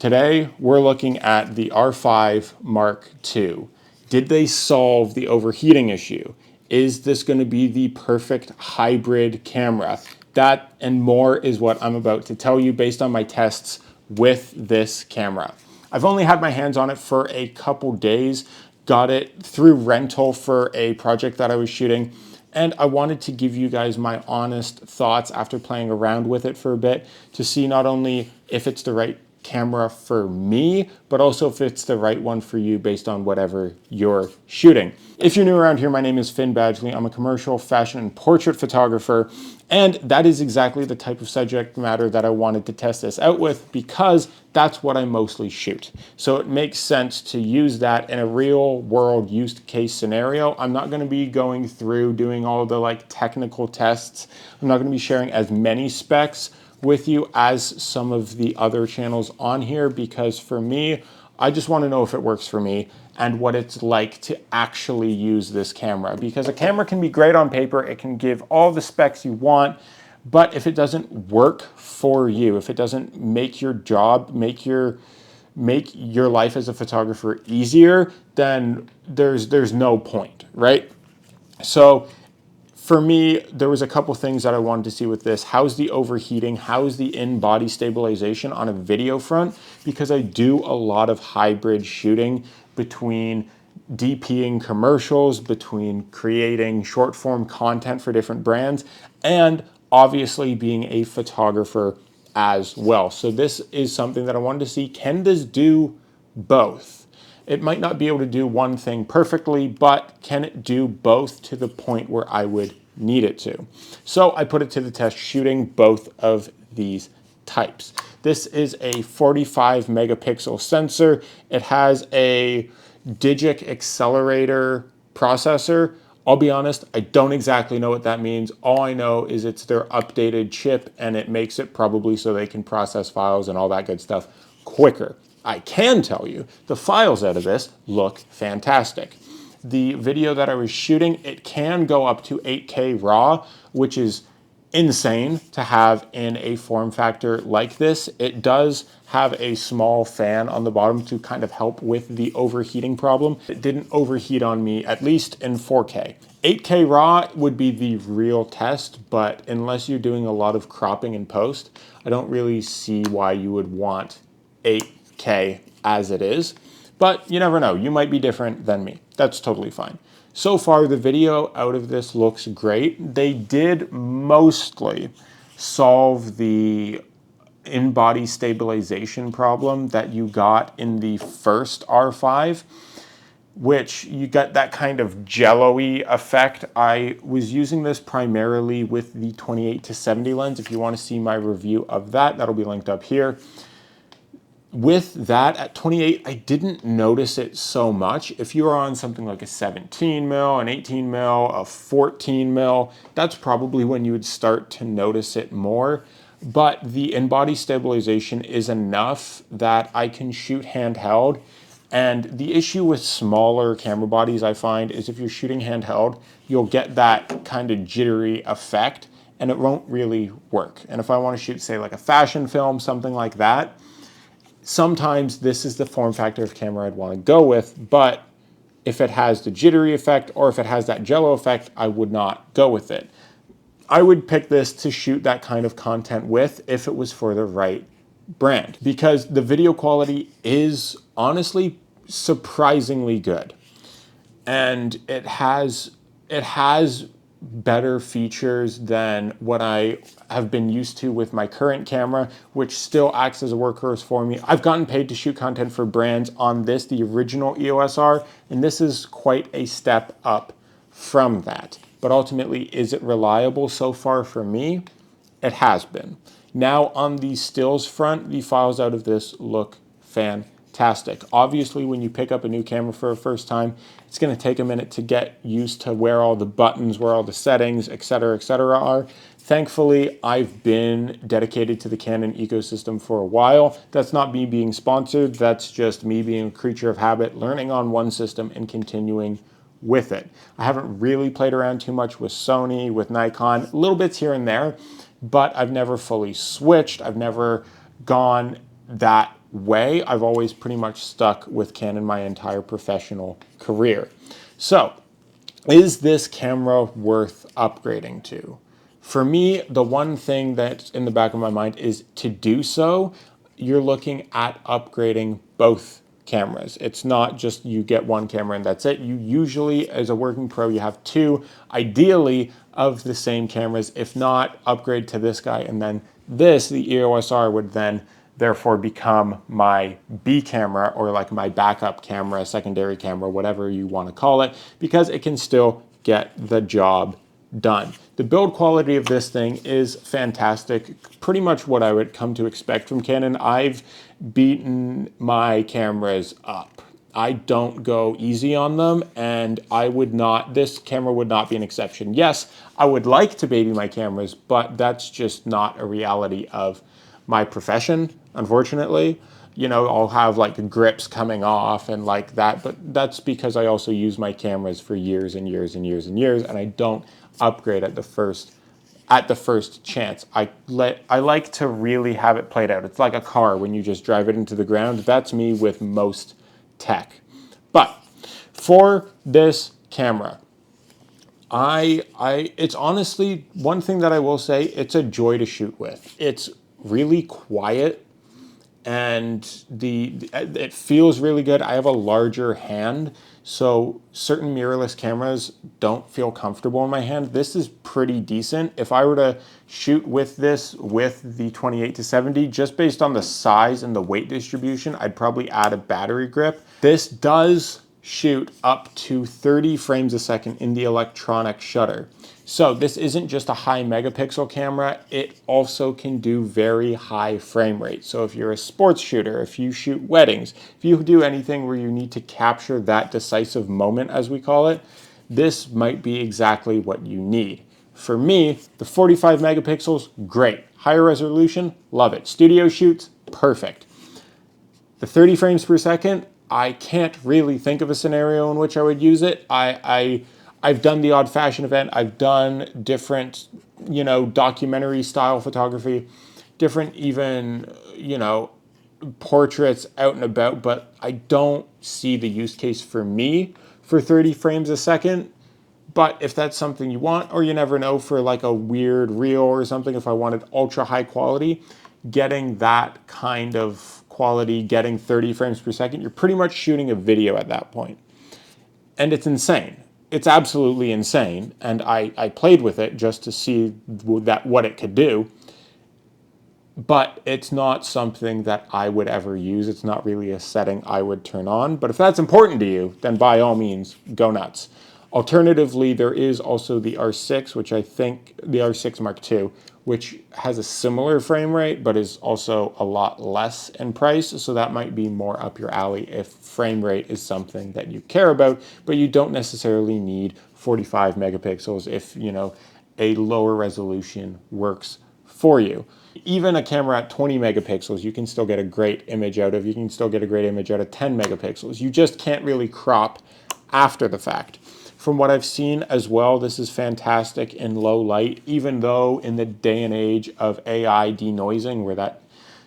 Today, we're looking at the R5 Mark II. Did they solve the overheating issue? Is this going to be the perfect hybrid camera? That and more is what I'm about to tell you based on my tests with this camera. I've only had my hands on it for a couple days, got it through rental for a project that I was shooting, and I wanted to give you guys my honest thoughts after playing around with it for a bit to see not only if it's the right camera for me, but also if it's the right one for you based on whatever you're shooting. If you're new around here, my name is Finn Badgley. I'm a commercial, fashion, and portrait photographer, and that is exactly the type of subject matter that I wanted to test this out with because that's what I mostly shoot. So it makes sense to use that in a real world use case scenario. I'm not going to be going through doing all the technical tests. I'm not going to be sharing as many specs with you as some of the other channels on here because for me, I just want to know if it works for me and what it's like to actually use this camera. Because a camera can be great on paper, it can give all the specs you want, but if it doesn't work for you, if it doesn't make your job, make your life as a photographer easier, then there's no point, right? So for me, there was a couple things that I wanted to see with this. How's the overheating? How's the in-body stabilization on a video front? Because I do a lot of hybrid shooting between DPing commercials, between creating short form content for different brands, and obviously being a photographer as well. So this is something that I wanted to see. Can this do both? It might not be able to do one thing perfectly, but can it do both to the point where I would need it to? So I put it to the test shooting both of these types. This is a 45 megapixel sensor. It has a Digic accelerator processor. I'll be honest, I don't exactly know what that means. All I know is it's their updated chip and it makes it probably so they can process files and all that good stuff quicker. I can tell you the files out of this look fantastic. The video that I was shooting, it can go up to 8K RAW, which is insane to have in a form factor like this. It does have a small fan on the bottom to kind of help with the overheating problem. It didn't overheat on me, at least in 4K. 8K RAW would be the real test, but unless you're doing a lot of cropping in post, I don't really see why you would want 8K as it is. But you never know, you might be different than me. That's totally fine. So far, the video out of this looks great. They did mostly solve the in-body stabilization problem that you got in the first R5, which you got that kind of jello-y effect. I was using this primarily with the 28-70 lens. If you want to see my review of that, that'll be linked up here. With that, at 28, I didn't notice it so much. If you are on something like a 17 mil, an 18 mil, a 14 mil, that's probably when you would start to notice it more. But the in-body stabilization is enough that I can shoot handheld. And the issue with smaller camera bodies, I find, is if you're shooting handheld, you'll get that kind of jittery effect and it won't really work. And if I want to shoot, say, like a fashion film, something like that, sometimes this is the form factor of camera I'd want to go with, but if it has the jittery effect or if it has that jello effect, I would not go with it. I would pick this to shoot that kind of content with if it was for the right brand, because the video quality is honestly surprisingly good. And it has better features than what I have been used to with my current camera, which still acts as a workhorse for me. I've gotten paid to shoot content for brands on this, the original EOS R, and this is quite a step up from that. But ultimately, is it reliable so far for me? It has been. Now on the stills front, the files out of this look fantastic. Obviously, when you pick up a new camera for the first time, it's going to take a minute to get used to where all the buttons, where all the settings, etc., are. Thankfully, I've been dedicated to the Canon ecosystem for a while. That's not me being sponsored. That's just me being a creature of habit, learning on one system and continuing with it. I haven't really played around too much with Sony, with Nikon, little bits here and there, but I've never fully switched. I've never gone that way. I've always pretty much stuck with Canon my entire professional career. So, is this camera worth upgrading to? For me, the one thing that's in the back of my mind is to do so, you're looking at upgrading both cameras. It's not just you get one camera and that's it. You usually, as a working pro, you have two, ideally, of the same cameras. If not, upgrade to this guy, and then this, the EOS R, would then therefore become my B camera, or like my backup camera, secondary camera, whatever you want to call it, because it can still get the job done. The build quality of this thing is fantastic. Pretty much what I would come to expect from Canon. I've beaten my cameras up. I don't go easy on them, and this camera would not be an exception. Yes, I would like to baby my cameras, but that's just not a reality of my profession, unfortunately. You know, I'll have like grips coming off and like that, but that's because I also use my cameras for years and years and years and years, and I don't upgrade at the first chance. I like to really have it played out. It's like a car when you just drive it into the ground. That's me with most tech. But for this camera, it's honestly one thing that I will say, it's a joy to shoot with. It's really quiet, and it feels really good. I have a larger hand, so certain mirrorless cameras don't feel comfortable in my hand. This is pretty decent. If I were to shoot with this with the 28-70, just based on the size and the weight distribution, I'd probably add a battery grip. This does shoot up to 30 frames a second in the electronic shutter. So this isn't just a high megapixel camera, it also can do very high frame rate. So if you're a sports shooter, if you shoot weddings, if you do anything where you need to capture that decisive moment, as we call it, this might be exactly what you need. For me, the 45 megapixels, great. Higher resolution, love it. Studio shoots, perfect. The 30 frames per second, I can't really think of a scenario in which I would use it. I've done the odd fashion event. I've done different, documentary style photography, different even, portraits out and about, but I don't see the use case for me for 30 frames a second. But if that's something you want, or you never know, for like a weird reel or something, if I wanted ultra high quality, getting that kind of quality, getting 30 frames per second, you're pretty much shooting a video at that point. And it's insane. It's absolutely insane. And I played with it just to see what it could do. But it's not something that I would ever use. It's not really a setting I would turn on. But if that's important to you, then by all means, go nuts. Alternatively, there is also the R6, which I think, the R6 Mark II, which has a similar frame rate, but is also a lot less in price. So that might be more up your alley if frame rate is something that you care about, but you don't necessarily need 45 megapixels if, a lower resolution works for you. Even a camera at 20 megapixels, you can still get a great image out of. You can still get a great image out of 10 megapixels. You just can't really crop after the fact. From what I've seen as well, this is fantastic in low light, even though in the day and age of AI denoising, where that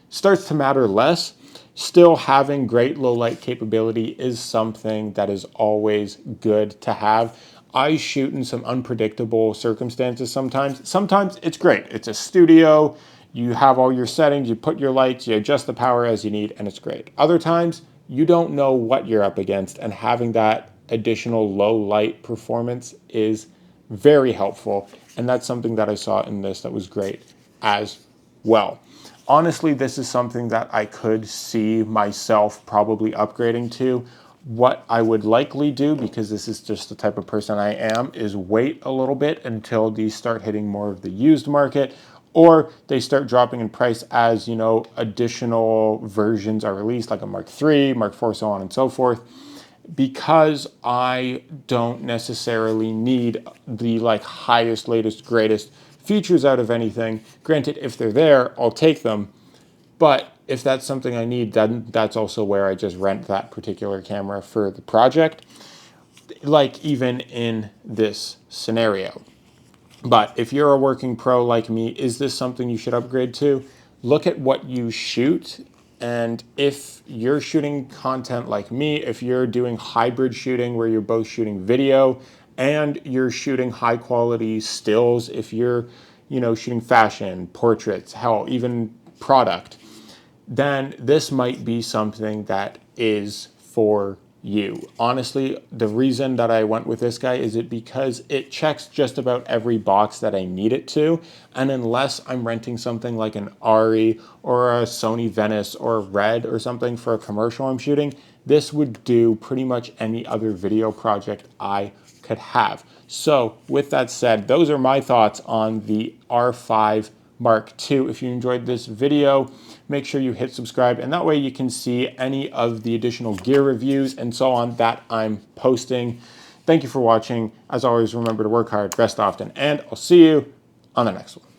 starts to matter less, still having great low light capability is something that is always good to have. I shoot in some unpredictable circumstances sometimes. Sometimes it's great. It's a studio, you have all your settings, you put your lights, you adjust the power as you need, and it's great. Other times, you don't know what you're up against, and having that additional low light performance is very helpful, and that's something that I saw in this that was great as well. Honestly, this is something that I could see myself probably upgrading to. What I would likely do, because this is just the type of person I am, is wait a little bit until these start hitting more of the used market, or they start dropping in price as, additional versions are released, like a Mark III, Mark IV, so on and so forth. Because I don't necessarily need the highest, latest, greatest features out of anything. Granted, if they're there, I'll take them. But if that's something I need, then that's also where I just rent that particular camera for the project, like even in this scenario. But if you're a working pro like me, is this something you should upgrade to? Look at what you shoot And if you're shooting content like me, if you're doing hybrid shooting where you're both shooting video and you're shooting high quality stills, if you're, shooting fashion, portraits, hell, even product, then this might be something that is for you. Honestly, the reason that I went with this guy is because it checks just about every box that I need it to. And unless I'm renting something like an ARRI or a Sony Venice or Red or something for a commercial I'm shooting, this would do pretty much any other video project I could have. So with that said, those are my thoughts on the R5 Mark II. If you enjoyed this video, make sure you hit subscribe, and that way you can see any of the additional gear reviews and so on that I'm posting. Thank you for watching. As always, remember to work hard, rest often, and I'll see you on the next one.